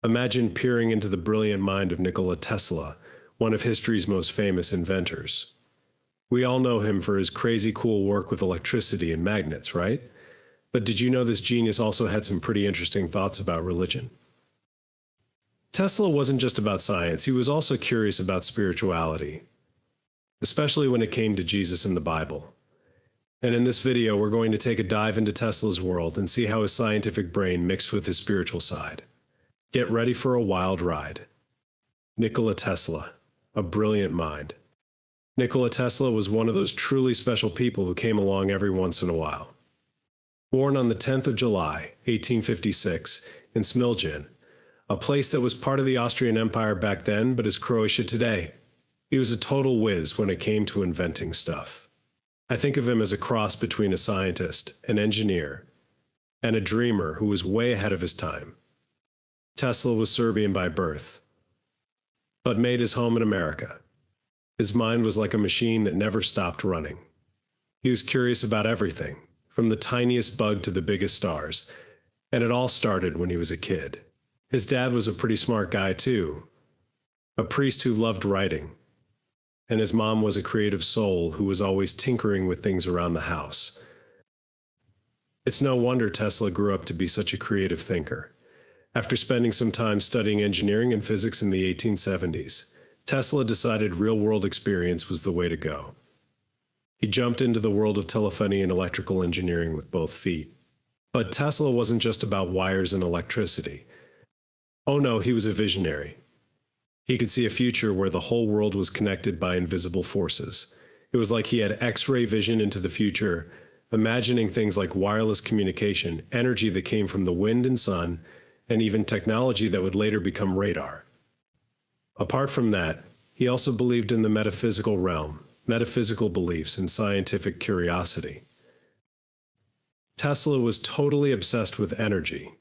Imagine peering into the brilliant mind of Nikola Tesla, one of history's most famous inventors. We all know him for his crazy cool work with electricity and magnets, right? But did you know this genius also had some pretty interesting thoughts about religion? Tesla wasn't just about science, he was also curious about spirituality, especially when it came to Jesus and the Bible. And in this video, we're going to take a dive into Tesla's world and see how his scientific brain mixed with his spiritual side. Get ready for a wild ride. Nikola Tesla, a brilliant mind. Nikola Tesla was one of those truly special people who came along every once in a while. Born on the 10th of July, 1856, in Smiljan, a place that was part of the Austrian Empire back then but is Croatia today. He was a total whiz when it came to inventing stuff. I think of him as a cross between a scientist, an engineer, and a dreamer who was way ahead of his time. Tesla was Serbian by birth, but made his home in America. His mind was like a machine that never stopped running. He was curious about everything, from the tiniest bug to the biggest stars, and it all started when he was a kid. His dad was a pretty smart guy too, a priest who loved writing, and his mom was a creative soul who was always tinkering with things around the house. It's no wonder Tesla grew up to be such a creative thinker. After spending some time studying engineering and physics in the 1870s, Tesla decided real-world experience was the way to go. He jumped into the world of telephony and electrical engineering with both feet. But Tesla wasn't just about wires and electricity. Oh no, he was a visionary. He could see a future where the whole world was connected by invisible forces. It was like he had X-ray vision into the future, imagining things like wireless communication, energy that came from the wind and sun, and even technology that would later become radar. Apart from that, he also believed in the metaphysical realm, metaphysical beliefs, and scientific curiosity. Tesla was totally obsessed with energy.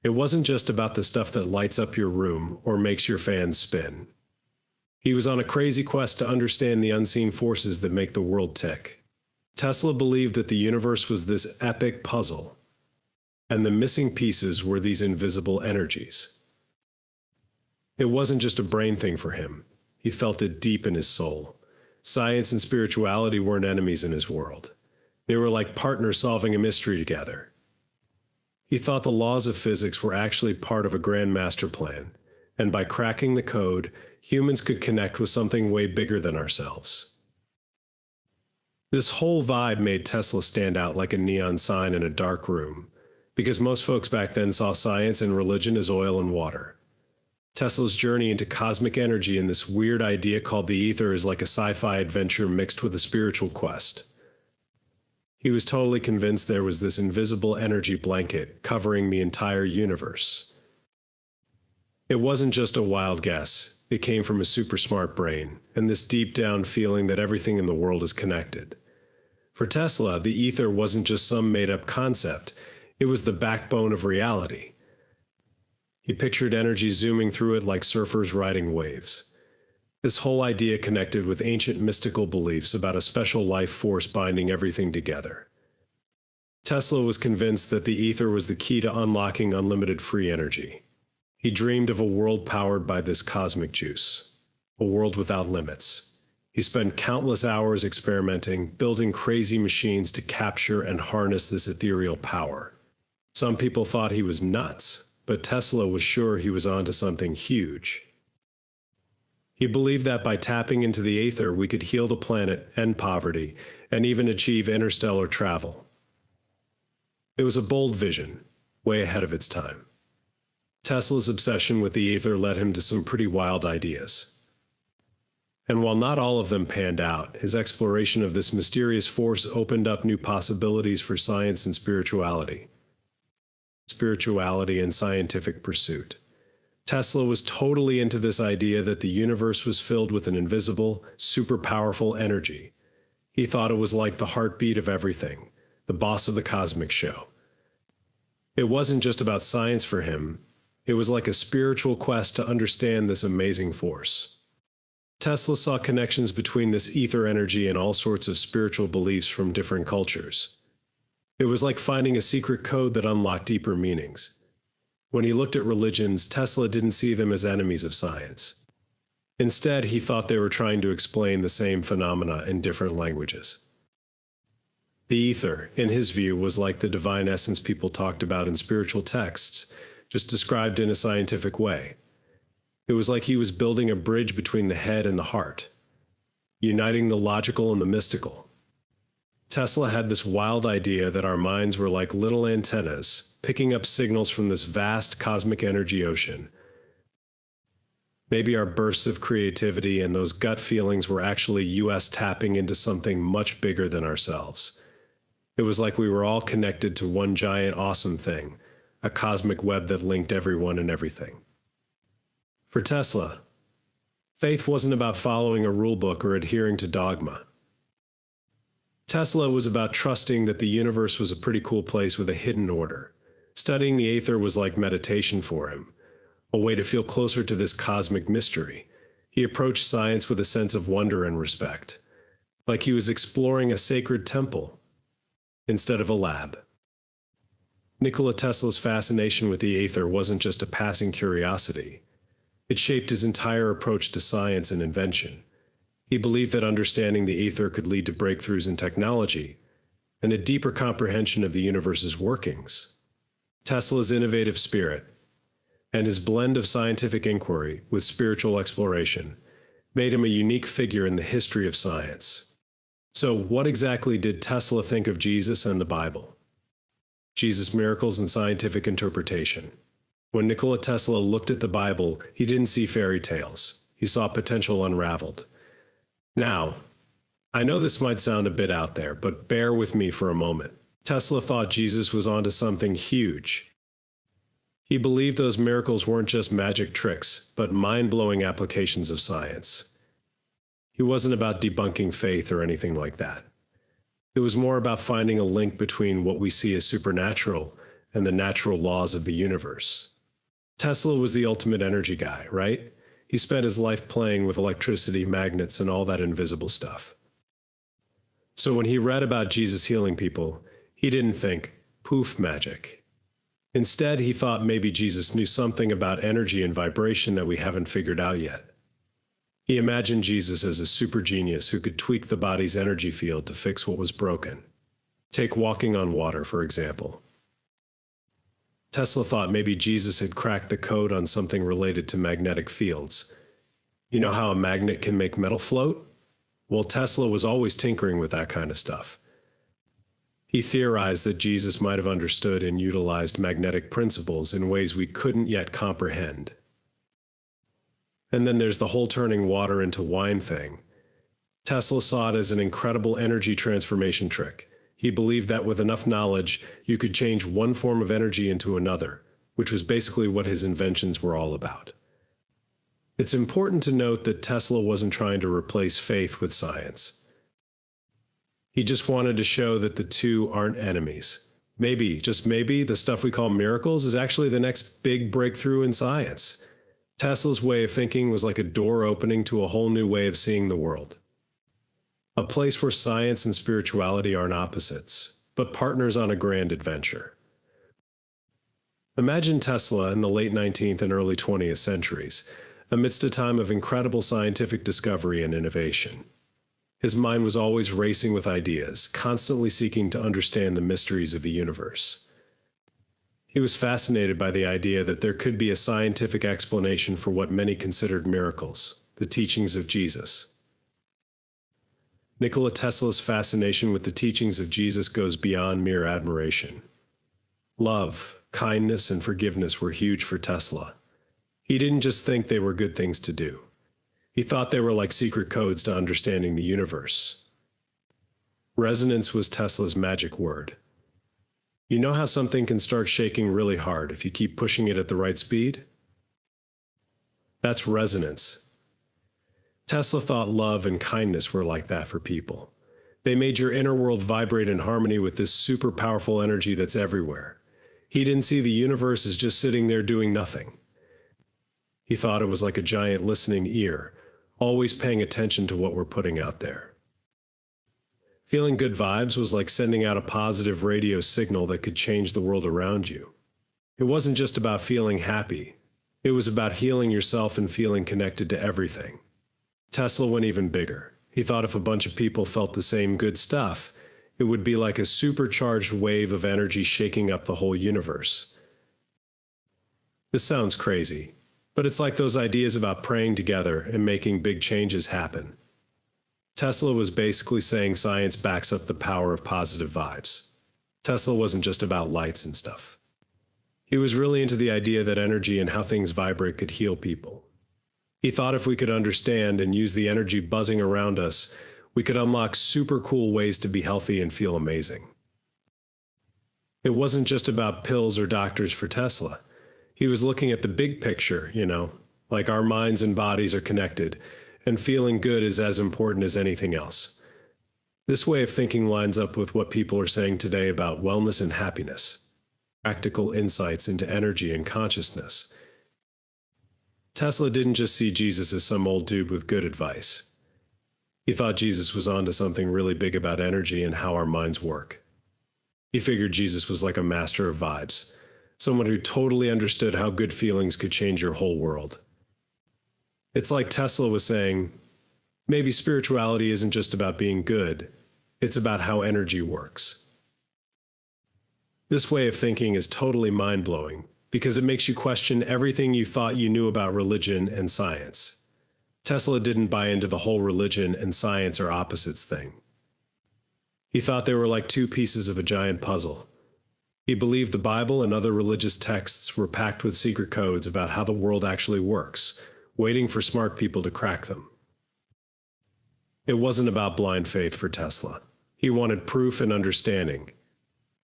It wasn't just about the stuff that lights up your room or makes your fans spin. He was on a crazy quest to understand the unseen forces that make the world tick. Tesla believed that the universe was this epic puzzle, and the missing pieces were these invisible energies. It wasn't just a brain thing for him. He felt it deep in his soul. Science and spirituality weren't enemies in his world. They were like partners solving a mystery together. He thought the laws of physics were actually part of a grand master plan, and by cracking the code, humans could connect with something way bigger than ourselves. This whole vibe made Tesla stand out like a neon sign in a dark room, because most folks back then saw science and religion as oil and water. Tesla's journey into cosmic energy and this weird idea called the ether is like a sci-fi adventure mixed with a spiritual quest. He was totally convinced there was this invisible energy blanket covering the entire universe. It wasn't just a wild guess, it came from a super smart brain, and this deep down feeling that everything in the world is connected. For Tesla, the ether wasn't just some made-up concept, it was the backbone of reality. He pictured energy zooming through it like surfers riding waves. This whole idea connected with ancient mystical beliefs about a special life force binding everything together. Tesla was convinced that the ether was the key to unlocking unlimited free energy. He dreamed of a world powered by this cosmic juice, a world without limits. He spent countless hours experimenting, building crazy machines to capture and harness this ethereal power. Some people thought he was nuts, but Tesla was sure he was onto something huge. He believed that by tapping into the ether, we could heal the planet, end poverty, and even achieve interstellar travel. It was a bold vision, way ahead of its time. Tesla's obsession with the ether led him to some pretty wild ideas. And while not all of them panned out, his exploration of this mysterious force opened up new possibilities for science and spirituality and scientific pursuit. Tesla was totally into this idea that the universe was filled with an invisible, super powerful energy. He thought it was like the heartbeat of everything, the boss of the cosmic show. It wasn't just about science for him, it was like a spiritual quest to understand this amazing force. Tesla saw connections between this ether energy and all sorts of spiritual beliefs from different cultures. It was like finding a secret code that unlocked deeper meanings. When he looked at religions, Tesla didn't see them as enemies of science. Instead, he thought they were trying to explain the same phenomena in different languages. The ether, in his view, was like the divine essence people talked about in spiritual texts, just described in a scientific way. It was like he was building a bridge between the head and the heart, uniting the logical and the mystical. Tesla had this wild idea that our minds were like little antennas, picking up signals from this vast cosmic energy ocean. Maybe our bursts of creativity and those gut feelings were actually us tapping into something much bigger than ourselves. It was like we were all connected to one giant awesome thing, a cosmic web that linked everyone and everything. For Tesla, faith wasn't about following a rulebook or adhering to dogma. Tesla was about trusting that the universe was a pretty cool place with a hidden order. Studying the aether was like meditation for him, a way to feel closer to this cosmic mystery. He approached science with a sense of wonder and respect, like he was exploring a sacred temple instead of a lab. Nikola Tesla's fascination with the aether wasn't just a passing curiosity. It shaped his entire approach to science and invention. He believed that understanding the aether could lead to breakthroughs in technology and a deeper comprehension of the universe's workings. Tesla's innovative spirit and his blend of scientific inquiry with spiritual exploration made him a unique figure in the history of science. So, what exactly did Tesla think of Jesus and the Bible? Jesus' miracles and scientific interpretation. When Nikola Tesla looked at the Bible, he didn't see fairy tales. He saw potential unraveled. Now, I know this might sound a bit out there, but bear with me for a moment. Tesla thought Jesus was onto something huge. He believed those miracles weren't just magic tricks, but mind-blowing applications of science. He wasn't about debunking faith or anything like that. It was more about finding a link between what we see as supernatural and the natural laws of the universe. Tesla was the ultimate energy guy, right? He spent his life playing with electricity, magnets, and all that invisible stuff. So when he read about Jesus healing people, he didn't think, poof, magic. Instead, he thought maybe Jesus knew something about energy and vibration that we haven't figured out yet. He imagined Jesus as a super genius who could tweak the body's energy field to fix what was broken. Take walking on water, for example. Tesla thought maybe Jesus had cracked the code on something related to magnetic fields. You know how a magnet can make metal float? Well, Tesla was always tinkering with that kind of stuff. He theorized that Jesus might have understood and utilized magnetic principles in ways we couldn't yet comprehend. And then there's the whole turning water into wine thing. Tesla saw it as an incredible energy transformation trick. He believed that with enough knowledge, you could change one form of energy into another, which was basically what his inventions were all about. It's important to note that Tesla wasn't trying to replace faith with science. He just wanted to show that the two aren't enemies. Maybe, just maybe, the stuff we call miracles is actually the next big breakthrough in science. Tesla's way of thinking was like a door opening to a whole new way of seeing the world. A place where science and spirituality aren't opposites, but partners on a grand adventure. Imagine Tesla in the late 19th and early 20th centuries, amidst a time of incredible scientific discovery and innovation. His mind was always racing with ideas, constantly seeking to understand the mysteries of the universe. He was fascinated by the idea that there could be a scientific explanation for what many considered miracles, the teachings of Jesus. Nikola Tesla's fascination with the teachings of Jesus goes beyond mere admiration. Love, kindness, and forgiveness were huge for Tesla. He didn't just think they were good things to do. He thought they were like secret codes to understanding the universe. Resonance was Tesla's magic word. You know how something can start shaking really hard if you keep pushing it at the right speed? That's resonance. Tesla thought love and kindness were like that for people. They made your inner world vibrate in harmony with this super powerful energy that's everywhere. He didn't see the universe as just sitting there doing nothing. He thought it was like a giant listening ear, always paying attention to what we're putting out there. Feeling good vibes was like sending out a positive radio signal that could change the world around you. It wasn't just about feeling happy. It was about healing yourself and feeling connected to everything. Tesla went even bigger. He thought if a bunch of people felt the same good stuff, it would be like a supercharged wave of energy shaking up the whole universe. This sounds crazy, but it's like those ideas about praying together and making big changes happen. Tesla was basically saying science backs up the power of positive vibes. Tesla wasn't just about lights and stuff. He was really into the idea that energy and how things vibrate could heal people. He thought if we could understand and use the energy buzzing around us, we could unlock super cool ways to be healthy and feel amazing. It wasn't just about pills or doctors for Tesla. He was looking at the big picture, like our minds and bodies are connected, and feeling good is as important as anything else. This way of thinking lines up with what people are saying today about wellness and happiness, practical insights into energy and consciousness. Tesla didn't just see Jesus as some old dude with good advice. He thought Jesus was onto something really big about energy and how our minds work. He figured Jesus was like a master of vibes, someone who totally understood how good feelings could change your whole world. It's like Tesla was saying, maybe spirituality isn't just about being good, it's about how energy works. This way of thinking is totally mind-blowing because it makes you question everything you thought you knew about religion and science. Tesla didn't buy into the whole religion and science are opposites thing. He thought they were like two pieces of a giant puzzle. He believed the Bible and other religious texts were packed with secret codes about how the world actually works, waiting for smart people to crack them. It wasn't about blind faith for Tesla. He wanted proof and understanding.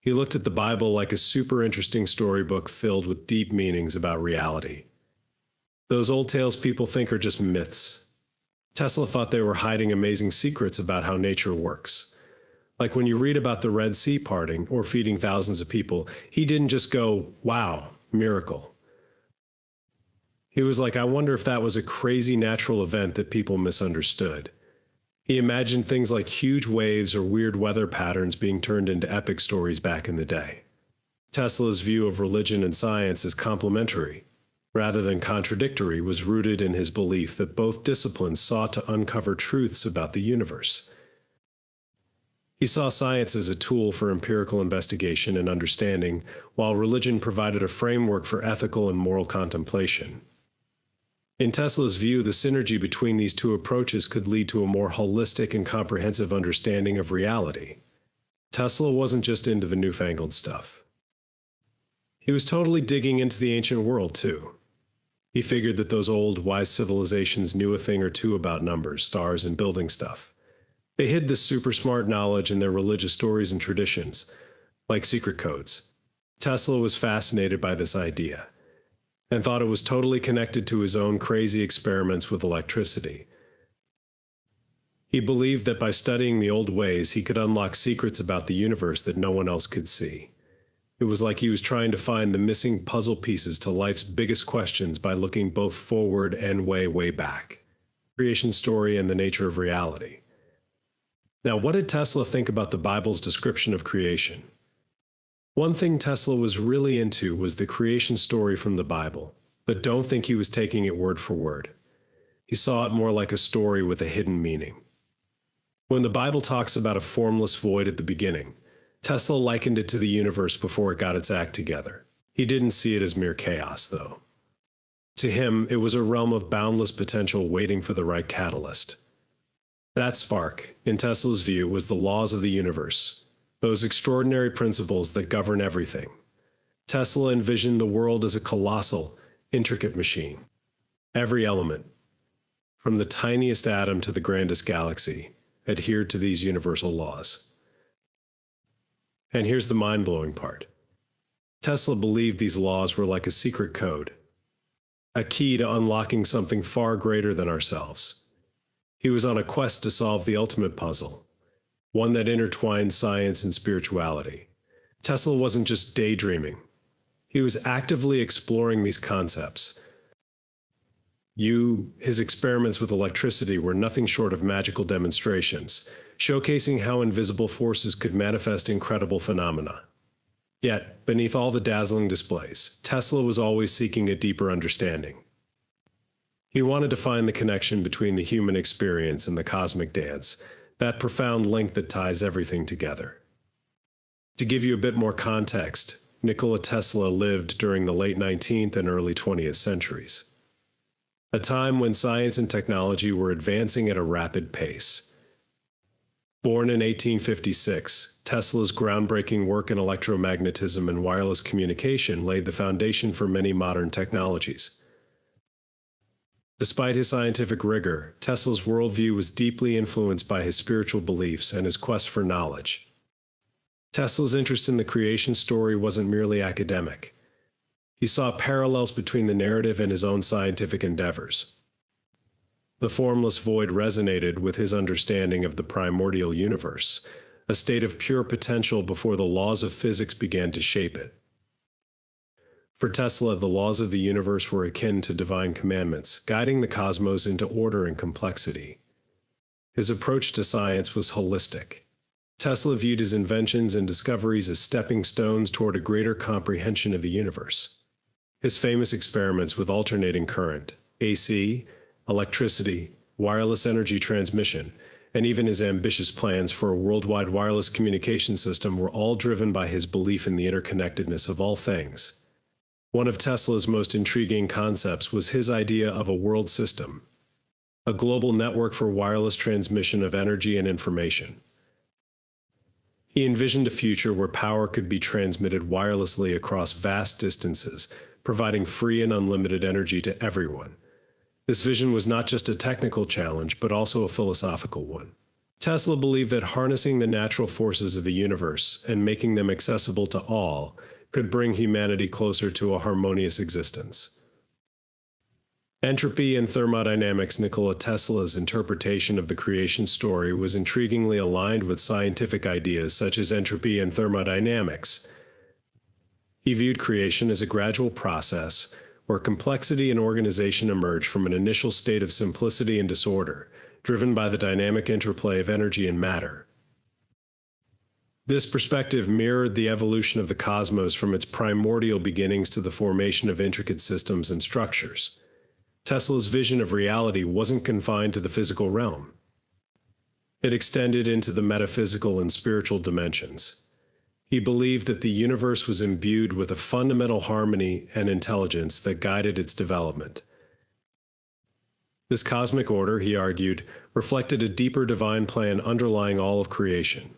He looked at the Bible like a super interesting storybook filled with deep meanings about reality. Those old tales people think are just myths. Tesla thought they were hiding amazing secrets about how nature works. Like when you read about the Red Sea parting or feeding thousands of people, he didn't just go, wow, miracle. He was like, I wonder if that was a crazy natural event that people misunderstood. He imagined things like huge waves or weird weather patterns being turned into epic stories back in the day. Tesla's view of religion and science as complementary, rather than contradictory, was rooted in his belief that both disciplines sought to uncover truths about the universe. He saw science as a tool for empirical investigation and understanding, while religion provided a framework for ethical and moral contemplation. In Tesla's view, the synergy between these two approaches could lead to a more holistic and comprehensive understanding of reality. Tesla wasn't just into the newfangled stuff. He was totally digging into the ancient world, too. He figured that those old, wise civilizations knew a thing or two about numbers, stars, and building stuff. They hid this super smart knowledge in their religious stories and traditions, like secret codes. Tesla was fascinated by this idea, and thought it was totally connected to his own crazy experiments with electricity. He believed that by studying the old ways, he could unlock secrets about the universe that no one else could see. It was like he was trying to find the missing puzzle pieces to life's biggest questions by looking both forward and way, way back. Creation story and the nature of reality. Now, what did Tesla think about the Bible's description of creation? One thing Tesla was really into was the creation story from the Bible, but don't think he was taking it word for word. He saw it more like a story with a hidden meaning. When the Bible talks about a formless void at the beginning, Tesla likened it to the universe before it got its act together. He didn't see it as mere chaos, though. To him, it was a realm of boundless potential waiting for the right catalyst. That spark, in Tesla's view, was the laws of the universe, those extraordinary principles that govern everything. Tesla envisioned the world as a colossal, intricate machine. Every element, from the tiniest atom to the grandest galaxy, adhered to these universal laws. And here's the mind-blowing part. Tesla believed these laws were like a secret code, a key to unlocking something far greater than ourselves. He was on a quest to solve the ultimate puzzle, one that intertwined science and spirituality. Tesla wasn't just daydreaming. He was actively exploring these concepts. His experiments with electricity were nothing short of magical demonstrations, showcasing how invisible forces could manifest incredible phenomena. Yet, beneath all the dazzling displays, Tesla was always seeking a deeper understanding. He wanted to find the connection between the human experience and the cosmic dance, that profound link that ties everything together. To give you a bit more context, Nikola Tesla lived during the late 19th and early 20th centuries, a time when science and technology were advancing at a rapid pace. Born in 1856, Tesla's groundbreaking work in electromagnetism and wireless communication laid the foundation for many modern technologies. Despite his scientific rigor, Tesla's worldview was deeply influenced by his spiritual beliefs and his quest for knowledge. Tesla's interest in the creation story wasn't merely academic. He saw parallels between the narrative and his own scientific endeavors. The formless void resonated with his understanding of the primordial universe, a state of pure potential before the laws of physics began to shape it. For Tesla, the laws of the universe were akin to divine commandments, guiding the cosmos into order and complexity. His approach to science was holistic. Tesla viewed his inventions and discoveries as stepping stones toward a greater comprehension of the universe. His famous experiments with alternating current, AC, electricity, wireless energy transmission, and even his ambitious plans for a worldwide wireless communication system were all driven by his belief in the interconnectedness of all things. One of Tesla's most intriguing concepts was his idea of a world system, a global network for wireless transmission of energy and information. He envisioned a future where power could be transmitted wirelessly across vast distances, providing free and unlimited energy to everyone. This vision was not just a technical challenge, but also a philosophical one. Tesla believed that harnessing the natural forces of the universe and making them accessible to all could bring humanity closer to a harmonious existence. Entropy and thermodynamics. Nikola Tesla's interpretation of the creation story was intriguingly aligned with scientific ideas such as entropy and thermodynamics. He viewed creation as a gradual process where complexity and organization emerge from an initial state of simplicity and disorder, driven by the dynamic interplay of energy and matter. This perspective mirrored the evolution of the cosmos from its primordial beginnings to the formation of intricate systems and structures. Tesla's vision of reality wasn't confined to the physical realm. It extended into the metaphysical and spiritual dimensions. He believed that the universe was imbued with a fundamental harmony and intelligence that guided its development. This cosmic order, he argued, reflected a deeper divine plan underlying all of creation.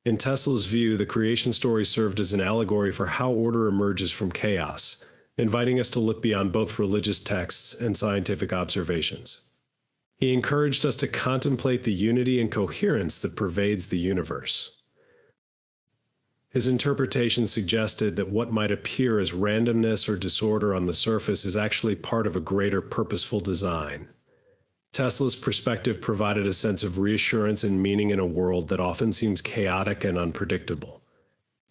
In Tesla's view, the creation story served as an allegory for how order emerges from chaos, inviting us to look beyond both religious texts and scientific observations. He encouraged us to contemplate the unity and coherence that pervades the universe. His interpretation suggested that what might appear as randomness or disorder on the surface is actually part of a greater purposeful design. Tesla's perspective provided a sense of reassurance and meaning in a world that often seems chaotic and unpredictable.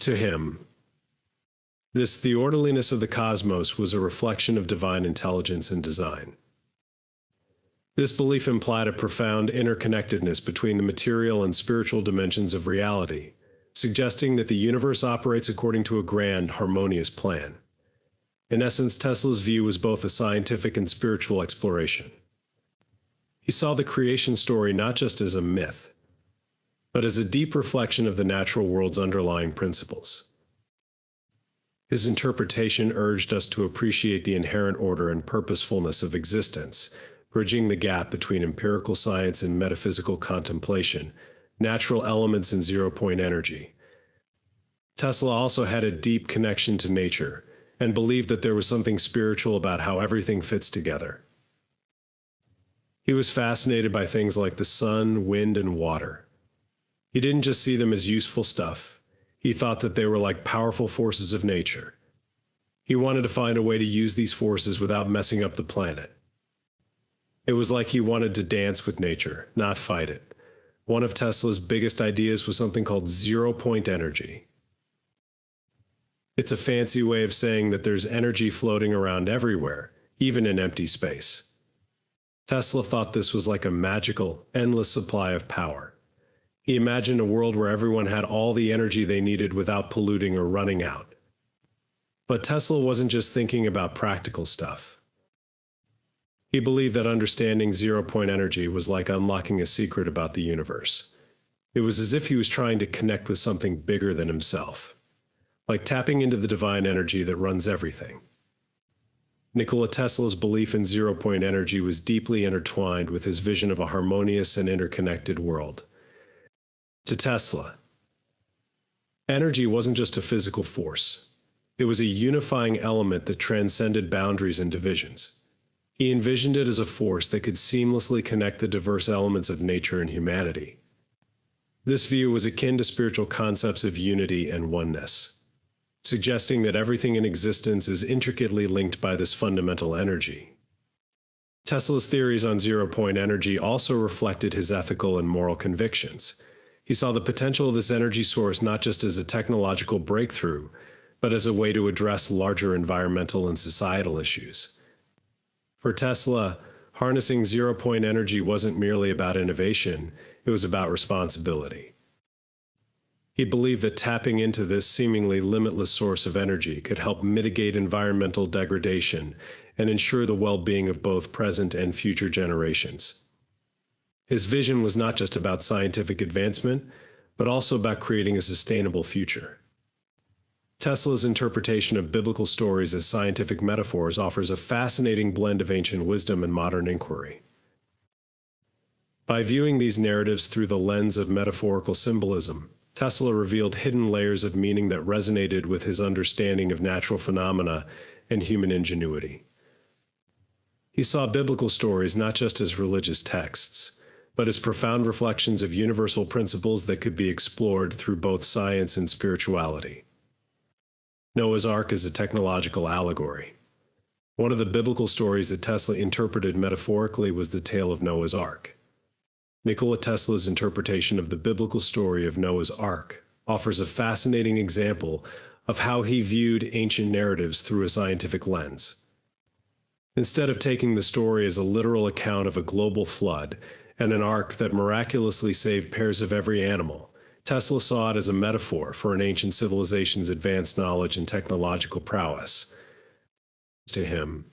To him, the orderliness of the cosmos was a reflection of divine intelligence and design. This belief implied a profound interconnectedness between the material and spiritual dimensions of reality, suggesting that the universe operates according to a grand, harmonious plan. In essence, Tesla's view was both a scientific and spiritual exploration. He saw the creation story not just as a myth, but as a deep reflection of the natural world's underlying principles. His interpretation urged us to appreciate the inherent order and purposefulness of existence, bridging the gap between empirical science and metaphysical contemplation, natural elements and zero-point energy. Tesla also had a deep connection to nature and believed that there was something spiritual about how everything fits together. He was fascinated by things like the sun, wind, and water. He didn't just see them as useful stuff. He thought that they were like powerful forces of nature. He wanted to find a way to use these forces without messing up the planet. It was like he wanted to dance with nature, not fight it. One of Tesla's biggest ideas was something called zero-point energy. It's a fancy way of saying that there's energy floating around everywhere, even in empty space. Tesla thought this was like a magical, endless supply of power. He imagined a world where everyone had all the energy they needed without polluting or running out. But Tesla wasn't just thinking about practical stuff. He believed that understanding zero-point energy was like unlocking a secret about the universe. It was as if he was trying to connect with something bigger than himself, like tapping into the divine energy that runs everything. Nikola Tesla's belief in zero-point energy was deeply intertwined with his vision of a harmonious and interconnected world. To Tesla, energy wasn't just a physical force. It was a unifying element that transcended boundaries and divisions. He envisioned it as a force that could seamlessly connect the diverse elements of nature and humanity. This view was akin to spiritual concepts of unity and oneness, suggesting that everything in existence is intricately linked by this fundamental energy. Tesla's theories on zero-point energy also reflected his ethical and moral convictions. He saw the potential of this energy source not just as a technological breakthrough, but as a way to address larger environmental and societal issues. For Tesla, harnessing zero-point energy wasn't merely about innovation, it was about responsibility. He believed that tapping into this seemingly limitless source of energy could help mitigate environmental degradation and ensure the well-being of both present and future generations. His vision was not just about scientific advancement, but also about creating a sustainable future. Tesla's interpretation of biblical stories as scientific metaphors offers a fascinating blend of ancient wisdom and modern inquiry. By viewing these narratives through the lens of metaphorical symbolism, Tesla revealed hidden layers of meaning that resonated with his understanding of natural phenomena and human ingenuity. He saw biblical stories not just as religious texts, but as profound reflections of universal principles that could be explored through both science and spirituality. Noah's Ark is a technological allegory. One of the biblical stories that Tesla interpreted metaphorically was the tale of Noah's Ark. Nikola Tesla's interpretation of the biblical story of Noah's Ark offers a fascinating example of how he viewed ancient narratives through a scientific lens. Instead of taking the story as a literal account of a global flood and an ark that miraculously saved pairs of every animal, Tesla saw it as a metaphor for an ancient civilization's advanced knowledge and technological prowess. To him,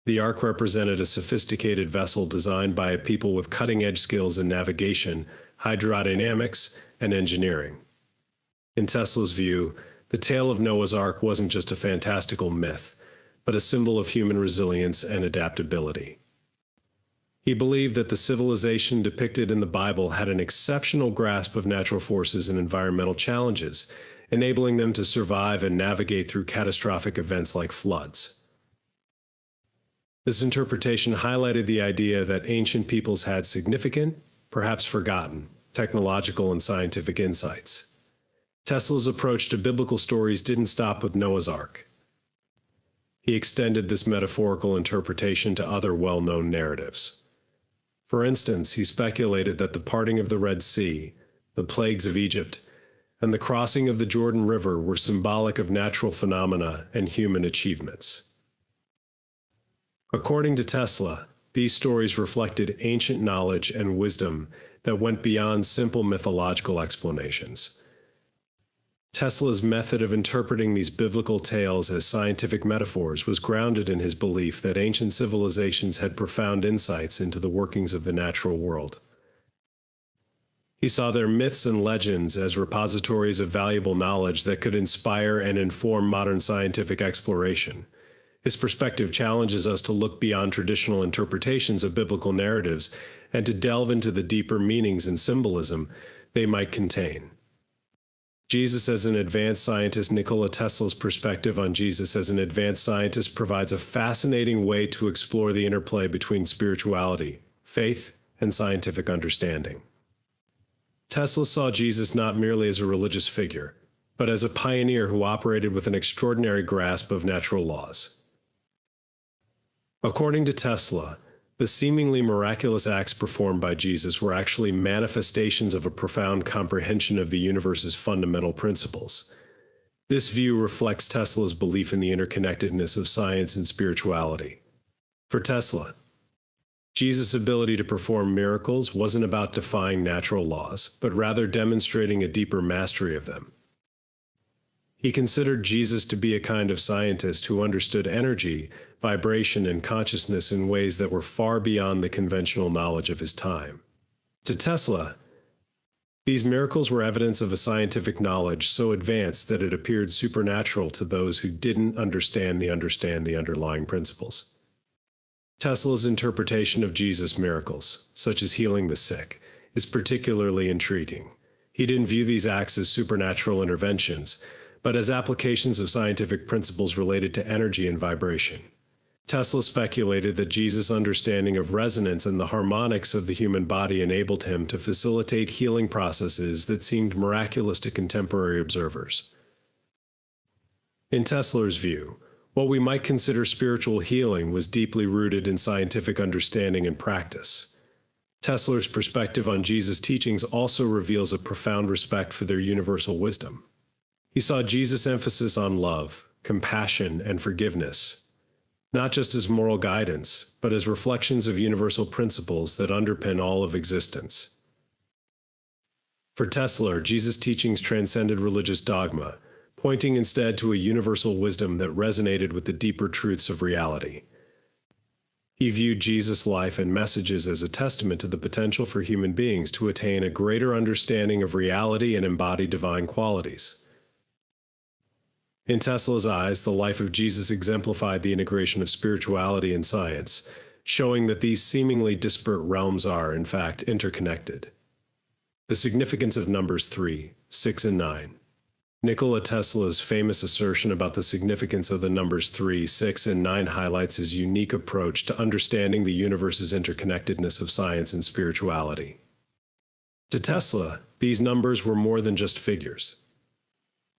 the ark represented a sophisticated vessel designed by a people with cutting-edge skills in navigation, hydrodynamics, and engineering. In Tesla's view, the tale of Noah's Ark wasn't just a fantastical myth, but a symbol of human resilience and adaptability. He believed that the civilization depicted in the Bible had an exceptional grasp of natural forces and environmental challenges, enabling them to survive and navigate through catastrophic events like floods. This interpretation highlighted the idea that ancient peoples had significant, perhaps forgotten, technological and scientific insights. Tesla's approach to biblical stories didn't stop with Noah's Ark. He extended this metaphorical interpretation to other well-known narratives. For instance, he speculated that the parting of the Red Sea, the plagues of Egypt, and the crossing of the Jordan River were symbolic of natural phenomena and human achievements. According to Tesla, these stories reflected ancient knowledge and wisdom that went beyond simple mythological explanations. Tesla's method of interpreting these biblical tales as scientific metaphors was grounded in his belief that ancient civilizations had profound insights into the workings of the natural world. He saw their myths and legends as repositories of valuable knowledge that could inspire and inform modern scientific exploration. His perspective challenges us to look beyond traditional interpretations of biblical narratives and to delve into the deeper meanings and symbolism they might contain. Jesus as an advanced scientist. Nikola Tesla's perspective on Jesus as an advanced scientist provides a fascinating way to explore the interplay between spirituality, faith, and scientific understanding. Tesla saw Jesus not merely as a religious figure, but as a pioneer who operated with an extraordinary grasp of natural laws. According to Tesla, the seemingly miraculous acts performed by Jesus were actually manifestations of a profound comprehension of the universe's fundamental principles. This view reflects Tesla's belief in the interconnectedness of science and spirituality. For Tesla, Jesus' ability to perform miracles wasn't about defying natural laws, but rather demonstrating a deeper mastery of them. He considered Jesus to be a kind of scientist who understood energy, vibration, and consciousness in ways that were far beyond the conventional knowledge of his time. To Tesla, these miracles were evidence of a scientific knowledge so advanced that it appeared supernatural to those who didn't understand the underlying principles. Tesla's interpretation of Jesus' miracles, such as healing the sick, is particularly intriguing. He didn't view these acts as supernatural interventions, but as applications of scientific principles related to energy and vibration. Tesla speculated that Jesus' understanding of resonance and the harmonics of the human body enabled him to facilitate healing processes that seemed miraculous to contemporary observers. In Tesla's view, what we might consider spiritual healing was deeply rooted in scientific understanding and practice. Tesla's perspective on Jesus' teachings also reveals a profound respect for their universal wisdom. He saw Jesus' emphasis on love, compassion, and forgiveness, not just as moral guidance, but as reflections of universal principles that underpin all of existence. For Tesla, Jesus' teachings transcended religious dogma, pointing instead to a universal wisdom that resonated with the deeper truths of reality. He viewed Jesus' life and messages as a testament to the potential for human beings to attain a greater understanding of reality and embody divine qualities. In Tesla's eyes, the life of Jesus exemplified the integration of spirituality and science, showing that these seemingly disparate realms are, in fact, interconnected. The significance of numbers 3, 6, and 9. Nikola Tesla's famous assertion about the significance of the numbers 3, 6, and 9 highlights his unique approach to understanding the universe's interconnectedness of science and spirituality. To Tesla, these numbers were more than just figures.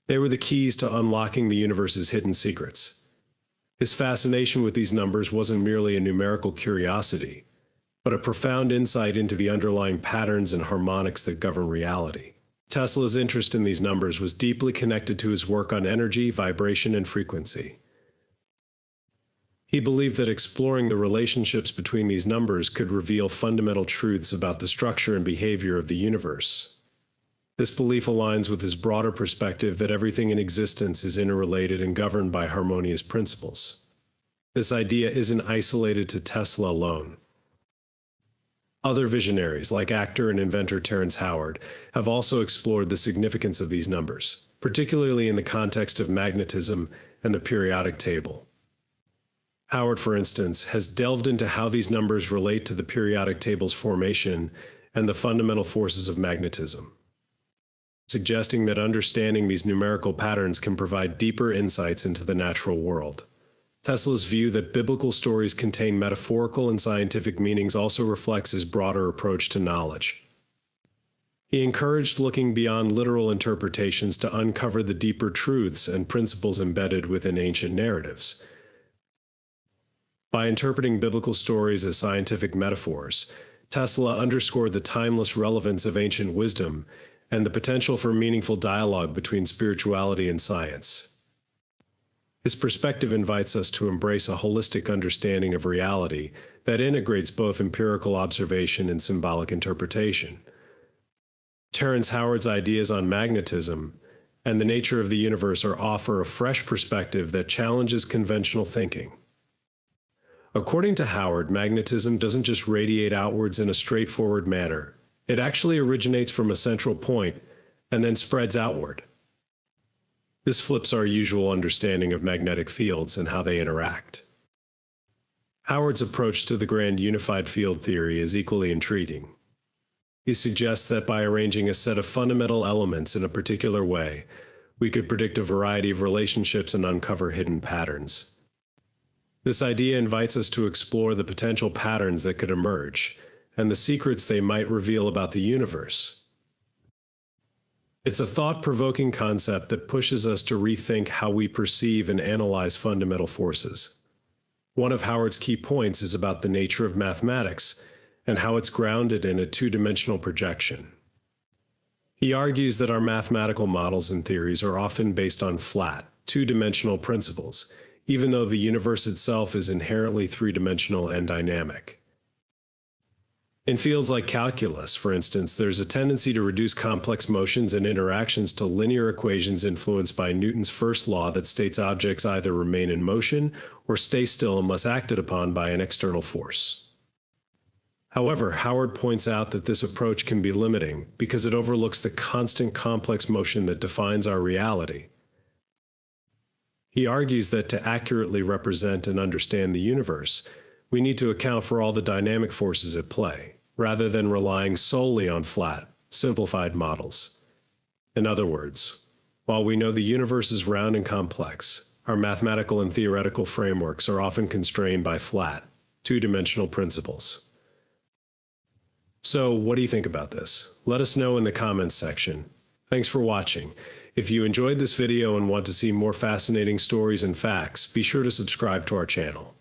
They were the keys to unlocking the universe's hidden secrets. His fascination with these numbers wasn't merely a numerical curiosity, but a profound insight into the underlying patterns and harmonics that govern reality. Tesla's interest in these numbers was deeply connected to his work on energy, vibration, and frequency. He believed that exploring the relationships between these numbers could reveal fundamental truths about the structure and behavior of the universe. This belief aligns with his broader perspective that everything in existence is interrelated and governed by harmonious principles. This idea isn't isolated to Tesla alone. Other visionaries, like actor and inventor Terrence Howard, have also explored the significance of these numbers, particularly in the context of magnetism and the periodic table. Howard, for instance, has delved into how these numbers relate to the periodic table's formation and the fundamental forces of magnetism, suggesting that understanding these numerical patterns can provide deeper insights into the natural world. Tesla's view that biblical stories contain metaphorical and scientific meanings also reflects his broader approach to knowledge. He encouraged looking beyond literal interpretations to uncover the deeper truths and principles embedded within ancient narratives. By interpreting biblical stories as scientific metaphors, Tesla underscored the timeless relevance of ancient wisdom and the potential for meaningful dialogue between spirituality and science. His perspective invites us to embrace a holistic understanding of reality that integrates both empirical observation and symbolic interpretation. Terrence Howard's ideas on magnetism and the nature of the universe offer a fresh perspective that challenges conventional thinking. According to Howard, magnetism doesn't just radiate outwards in a straightforward manner. It actually originates from a central point and then spreads outward. This flips our usual understanding of magnetic fields and how they interact. Howard's approach to the grand unified field theory is equally intriguing. He suggests that by arranging a set of fundamental elements in a particular way, we could predict a variety of relationships and uncover hidden patterns. This idea invites us to explore the potential patterns that could emerge and the secrets they might reveal about the universe. It's a thought-provoking concept that pushes us to rethink how we perceive and analyze fundamental forces. One of Howard's key points is about the nature of mathematics and how it's grounded in a two-dimensional projection. He argues that our mathematical models and theories are often based on flat, two-dimensional principles, even though the universe itself is inherently three-dimensional and dynamic. In fields like calculus, for instance, there's a tendency to reduce complex motions and interactions to linear equations influenced by Newton's first law that states objects either remain in motion or stay still unless acted upon by an external force. However, Howard points out that this approach can be limiting because it overlooks the constant complex motion that defines our reality. He argues that to accurately represent and understand the universe, we need to account for all the dynamic forces at play, rather than relying solely on flat, simplified models. In other words, while we know the universe is round and complex, our mathematical and theoretical frameworks are often constrained by flat, two-dimensional principles. So, what do you think about this? Let us know in the comments section. Thanks for watching. If you enjoyed this video and want to see more fascinating stories and facts, be sure to subscribe to our channel.